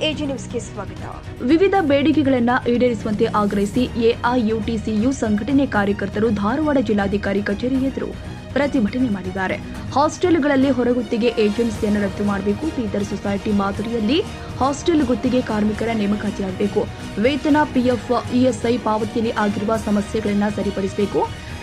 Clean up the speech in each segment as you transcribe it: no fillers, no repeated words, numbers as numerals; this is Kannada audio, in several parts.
ಎಜಿ ನ್ಯೂಸ್ಗೆ ಸ್ವಾಗತ. ವಿವಿಧ ಬೇಡಿಕೆಗಳನ್ನು ಈಡೇರಿಸುವಂತೆ ಆಗ್ರಹಿಸಿ ಎಐಯುಟಿಸಿಯು ಸಂಘಟನೆ ಕಾರ್ಯಕರ್ತರು ಧಾರವಾಡ ಜಿಲ್ಲಾಧಿಕಾರಿ ಕಚೇರಿ ಎದುರು ಪ್ರತಿಭಟನೆ ಮಾಡಿದ್ದಾರೆ. ಹಾಸ್ಟೆಲ್ಗಳಲ್ಲಿ ಹೊರಗುತ್ತಿಗೆ ಏಜೆನ್ಸಿಯನ್ನು ರದ್ದು ಮಾಡಬೇಕು. ಬೀದರ್ ಸೊಸೈಟಿ ಮಾದರಿಯಲ್ಲಿ ಹಾಸ್ಟೆಲ್ ಗುತ್ತಿಗೆ ಕಾರ್ಮಿಕರ ನೇಮಕಾತಿಯಾಗಬೇಕು. ವೇತನ, ಪಿಎಫ್, ಇಎಸ್ಐ ಪಾವತಿಯಲ್ಲಿ ಆಗಿರುವ ಸಮಸ್ಯೆಗಳನ್ನು ಸರಿಪಡಿಸಬೇಕು.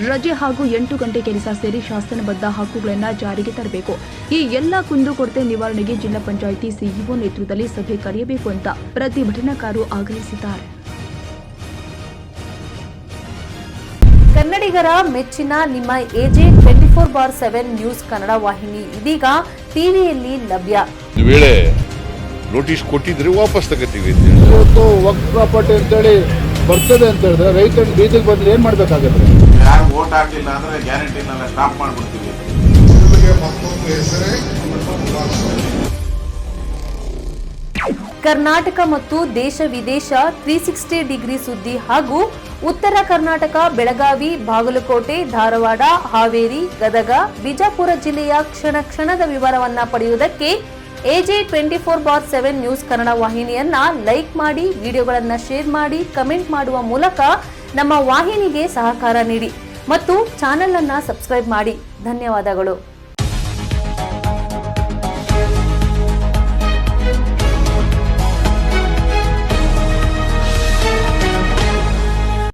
ರಜೆ ಹಾಗೂ 8 ಗಂಟೆ ಕೆಲಸ ಸೇರಿ ಶಾಸನಬದ್ಧ ಹಕ್ಕುಗಳನ್ನು ಜಾರಿಗೆ ತರಬೇಕು. ಈ ಎಲ್ಲ ಕುಂದುಕೊರತೆ ನಿವಾರಣೆಗೆ ಜಿಲ್ಲಾ ಪಂಚಾಯಿತಿ ಸಿಇಒ ನೇತೃತ್ವದಲ್ಲಿ ಸಭೆ ಕರೆಯಬೇಕು ಅಂತ ಪ್ರತಿಭಟನಾಕಾರರು ಆಗ್ರಹಿಸಿದ್ದಾರೆ. ಕನ್ನಡಿಗರ ಮೆಚ್ಚಿನ ನಿಮ್ಮ ಎಜೆ 24/7 ನ್ಯೂಸ್ ಕನ್ನಡ ವಾಹಿನಿ ಇದೀಗ ಟಿವಿಯಲ್ಲಿ ಲಭ್ಯ. ವೇಳೆ ನೋಟಿಸ್ ಕೊಟ್ಟಿದ್ರೆ ವಾಪಸ್ ತಗೋತೀವಿ. ಇವತ್ತು ವಕ್ಫ್ ಪ್ರಾಪರ್ಟಿ ಅಂತೇಳಿ ಬರ್ತದೆ ಅಂತ ಹೇಳಿದ್ರೆ ರೈತರು ಬೀದಿಗೆ ಬಂದ್ರೆ ಏನ್ ಮಾಡ್ಬೇಕಾಗತ್ತೆ? ಯಾರು ವೋಟ್ ಹಾಕಲಿಲ್ಲ ಅಂದ್ರೆ ಗ್ಯಾರಂಟಿನೆಲ್ಲ ಸ್ಟಾಪ್ ಮಾಡ್ಬಿಡ್ತೀವಿ. ಕರ್ನಾಟಕ ಮತ್ತು ದೇಶ ವಿದೇಶ 360 ಡಿಗ್ರಿ ಸುದ್ದಿ ಹಾಗೂ ಉತ್ತರ ಕರ್ನಾಟಕ, ಬೆಳಗಾವಿ, ಬಾಗಲಕೋಟೆ, ಧಾರವಾಡ, ಹಾವೇರಿ, ಗದಗ, ಬಿಜಾಪುರ ಜಿಲ್ಲೆಯ ಕ್ಷಣ ಕ್ಷಣದ ವಿವರವನ್ನ ಪಡೆಯುವುದಕ್ಕೆ ಎಜೆ 24/7 ನ್ಯೂಸ್ ಕನ್ನಡ ವಾಹಿನಿಯನ್ನ ಲೈಕ್ ಮಾಡಿ, ವಿಡಿಯೋಗಳನ್ನ ಶೇರ್ ಮಾಡಿ, ಕಮೆಂಟ್ ಮಾಡುವ ಮೂಲಕ ನಮ್ಮ ವಾಹಿನಿಗೆ ಸಹಕಾರ ನೀಡಿ ಮತ್ತು ಚಾನೆಲ್ ಅನ್ನ ಸಬ್ಸ್ಕ್ರೈಬ್ ಮಾಡಿ. ಧನ್ಯವಾದಗಳು.